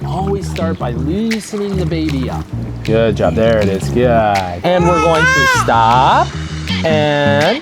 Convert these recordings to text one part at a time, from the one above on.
always start by loosening the baby up. Good job, there it is, good. And we're going to stop and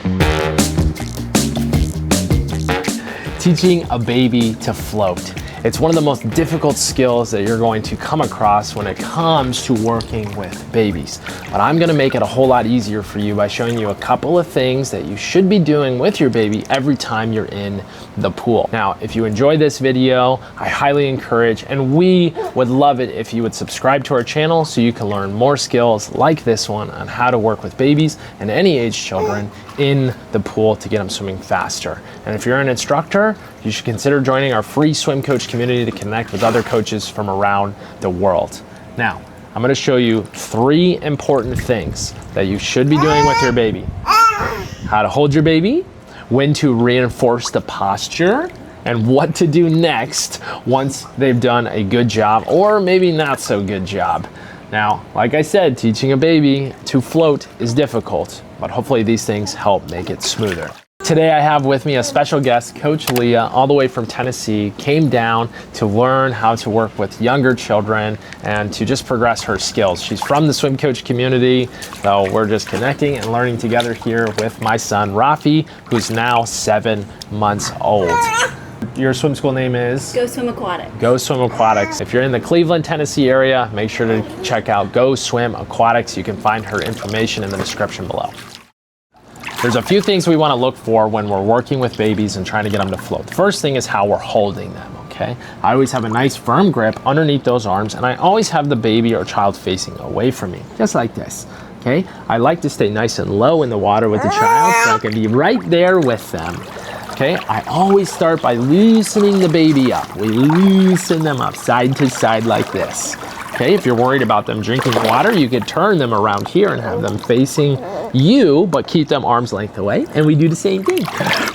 teaching a baby to float. It's one of the most difficult skills that you're going to come across when it comes to working with babies. But I'm gonna make it a whole lot easier for you by showing you a couple of things that you should be doing with your baby every time you're in the pool. Now, if you enjoyed this video, I highly encourage, and we would love it if you would subscribe to our channel so you can learn more skills like this one on how to work with babies and any age children in the pool to get them swimming faster. And if you're an instructor, you should consider joining our free swim coach community to connect with other coaches from around the world. Now, I'm going to show you 3 important things that you should be doing with your baby. How to hold your baby, when to reinforce the posture, and what to do next once they've done a good job or maybe not so good job. Now, like I said, teaching a baby to float is difficult, but hopefully these things help make it smoother. Today I have with me a special guest, Coach Leah, all the way from Tennessee, came down to learn how to work with younger children and to just progress her skills. She's from the swim coach community, so we're just connecting and learning together here with my son, Rafi, who's now 7 months old. Your swim school name is? Go Swim Aquatics. Go Swim Aquatics. If you're in the Cleveland, Tennessee area, make sure to check out Go Swim Aquatics. You can find her information in the description below. There's a few things we want to look for when we're working with babies and trying to get them to float. The first thing is how we're holding them, okay? I always have a nice firm grip underneath those arms, and I always have the baby or child facing away from me, just like this, okay? I like to stay nice and low in the water with the child so I can be right there with them. Okay, I always start by loosening the baby up. We loosen them up side to side like this. Okay, if you're worried about them drinking water, you could turn them around here and have them facing you, but keep them arm's length away. And we do the same thing.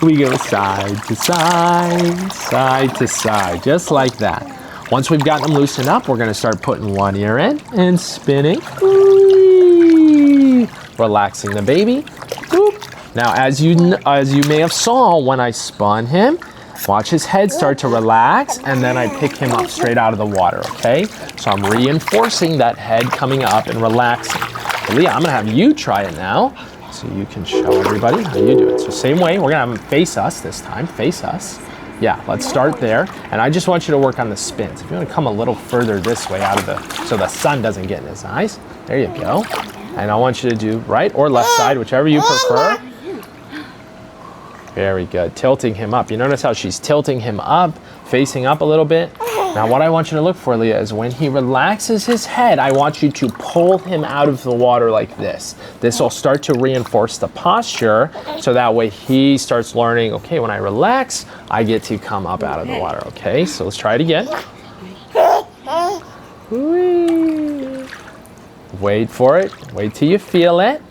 We go side to side, side to side, just like that. Once we've gotten them loosened up, we're gonna start putting one ear in and spinning. Whee! Relaxing the baby. Whoop. Now, as you may have saw when I spun him, watch his head start to relax, and then I pick him up straight out of the water, okay? So I'm reinforcing that head coming up and relaxing. Leah, I'm gonna have you try it now, so you can show everybody how you do it. So same way, we're gonna have him face us this time, face us. Yeah, let's start there. And I just want you to work on the spins. If you wanna come a little further this way out of so the sun doesn't get in his eyes. There you go. And I want you to do right or left side, whichever you prefer. Very good, tilting him up. You notice how she's tilting him up, facing up a little bit? Now what I want you to look for, Leah, is when he relaxes his head, I want you to pull him out of the water like this. This will start to reinforce the posture, so that way he starts learning, okay, when I relax, I get to come up out of the water, okay? So let's try it again. Whee. Wait for it, wait till you feel it.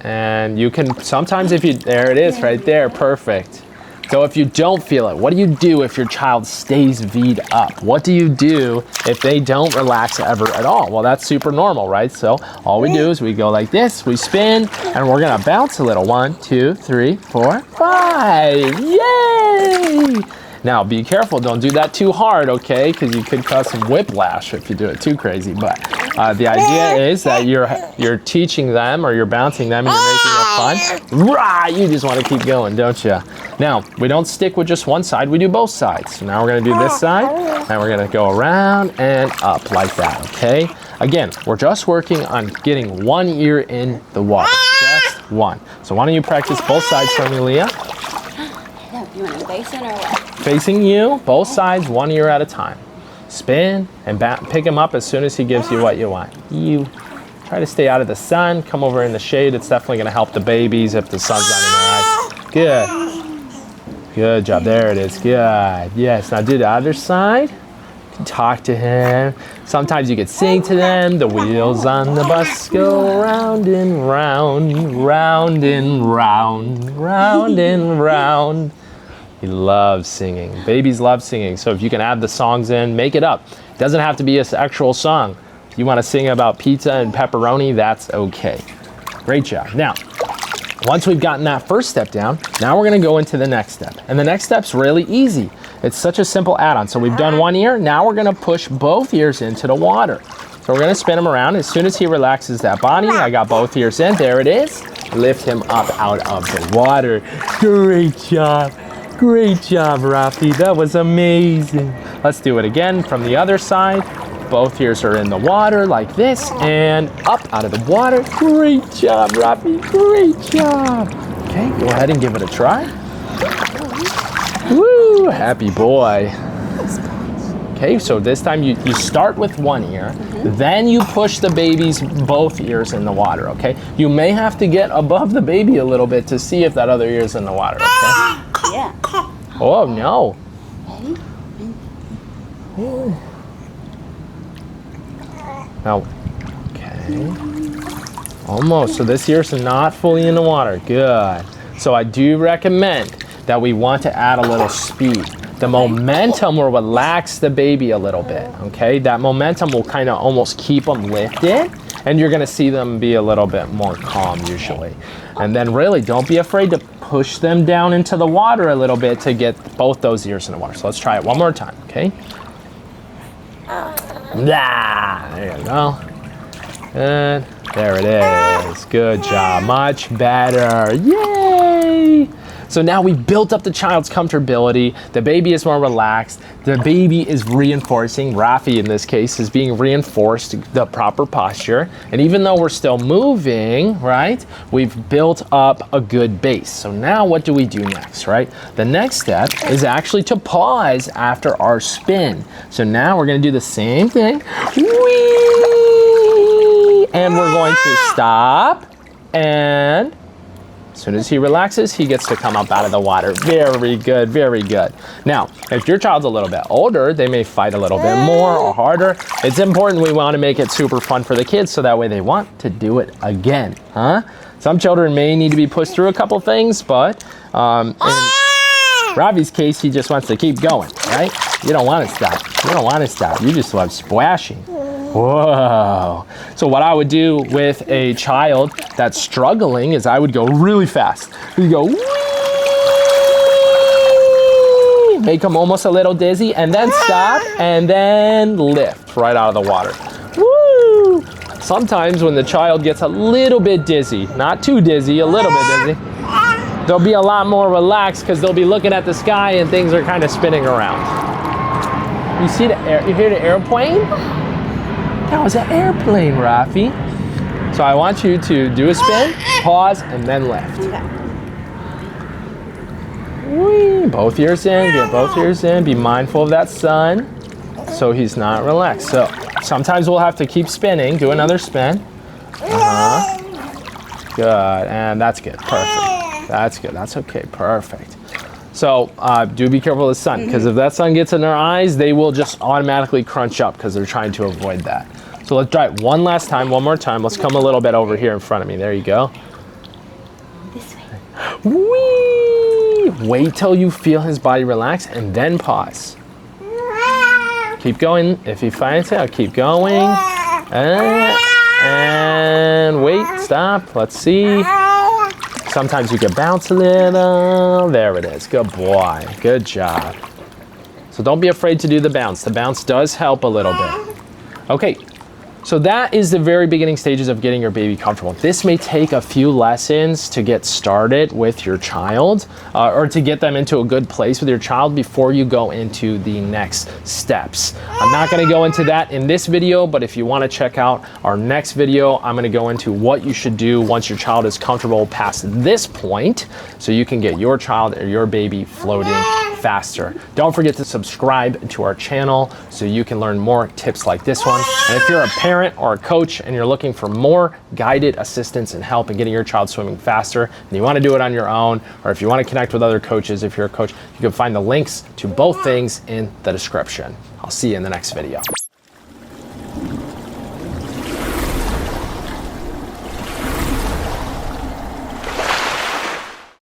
And you can, sometimes if you, there it is right there, perfect. So if you don't feel it, what do you do if your child stays V'd up? What do you do if they don't relax ever at all? Well, that's super normal, right? So all we do is we go like this, we spin, and we're gonna bounce a little. 1, 2, 3, 4, 5, yay! Now be careful, don't do that too hard, okay? Because you could cause some whiplash if you do it too crazy. But the idea is that you're teaching them or you're bouncing them and you're making it fun. Rah! You just want to keep going, don't you? Now, we don't stick with just one side, we do both sides. So now we're going to do this side, and we're going to go around and up like that, okay? Again, we're just working on getting one ear in the water, just one. So why don't you practice both sides for me, Leah? You want him facing or what? Facing you, both sides, one ear at a time. Spin and pick him up as soon as he gives you what you want. You try to stay out of the sun, come over in the shade. It's definitely gonna help the babies if the sun's not in their eyes. Good. Good job, there it is, good. Yes, now do the other side. Talk to him. Sometimes you could sing to them. The wheels on the bus go round and round, round and round, round and round. He loves singing. Babies love singing. So if you can add the songs in, make it up. It doesn't have to be an actual song. If you want to sing about pizza and pepperoni, that's okay. Great job. Now, once we've gotten that first step down, now we're going to go into the next step. And the next step's really easy. It's such a simple add-on. So we've done one ear, now we're gonna push both ears into the water. So we're gonna spin him around. As soon as he relaxes that body, I got both ears in, there it is. Lift him up out of the water. Great job, Rafi, that was amazing. Let's do it again from the other side. Both ears are in the water like this and up out of the water. Great job, Rafi, great job. Okay, go ahead and give it a try. Woo, happy boy. Okay, so this time you start with one ear, then you push the baby's both ears in the water, okay? You may have to get above the baby a little bit to see if that other ear is in the water, okay? Yeah. Oh, no. Ready? Now, okay. Almost, so this ear's not fully in the water, good. So I do recommend that we want to add a little speed. The momentum will relax the baby a little bit, okay? That momentum will kind of almost keep them lifted, and you're gonna see them be a little bit more calm usually. And then really, don't be afraid to push them down into the water a little bit to get both those ears in the water. So let's try it one more time, okay? There you go. Good, there it is. Good job, much better, yay! So now we've built up the child's comfortability, the baby is more relaxed, the baby is reinforcing, Rafi in this case is being reinforced the proper posture, and even though we're still moving, right, we've built up a good base. So now what do we do next, right? The next step is actually to pause after our spin. So now we're gonna do the same thing, whee! And we're going to stop, and as soon as he relaxes, he gets to come up out of the water. Very good, very good. Now, if your child's a little bit older, they may fight a little bit more or harder. It's important we want to make it super fun for the kids so that way they want to do it again, huh? Some children may need to be pushed through a couple things, but in Ravi's case, he just wants to keep going, right? You don't want to stop. You don't want to stop. You just love splashing. Whoa. So what I would do with a child that's struggling is I would go really fast. We go, whee! Make them almost a little dizzy, and then stop, and then lift right out of the water. Woo! Sometimes when the child gets a little bit dizzy, not too dizzy, a little bit dizzy, they'll be a lot more relaxed because they'll be looking at the sky and things are kind of spinning around. You see you hear the airplane? That was an airplane, Rafi. So I want you to do a spin, pause, and then lift. Okay. Whee! Both ears in, get both ears in. Be mindful of that sun so he's not relaxed. So sometimes we'll have to keep spinning. Do another spin. Good, and that's good, perfect. That's good, that's okay, perfect. So do be careful of the sun, because if that sun gets in their eyes, they will just automatically crunch up because they're trying to avoid that. So let's try it one last time, one more time. Let's come a little bit over here in front of me. There you go. This way. Whee! Wait till you feel his body relax and then pause. Keep going. If he finds it, keep going. And wait, stop. Let's see. Sometimes you can bounce a little. There it is. Good boy. Good job. So don't be afraid to do the bounce. The bounce does help a little bit. Okay. So that is the very beginning stages of getting your baby comfortable. This may take a few lessons to get started with your child or to get them into a good place with your child before you go into the next steps. I'm not gonna go into that in this video, but if you wanna check out our next video, I'm gonna go into what you should do once your child is comfortable past this point so you can get your child or your baby floating faster. Don't forget to subscribe to our channel so you can learn more tips like this one. And if you're a parent or a coach and you're looking for more guided assistance and help in getting your child swimming faster, and you want to do it on your own, or if you want to connect with other coaches, if you're a coach, you can find the links to both things in the description. I'll see you in the next video.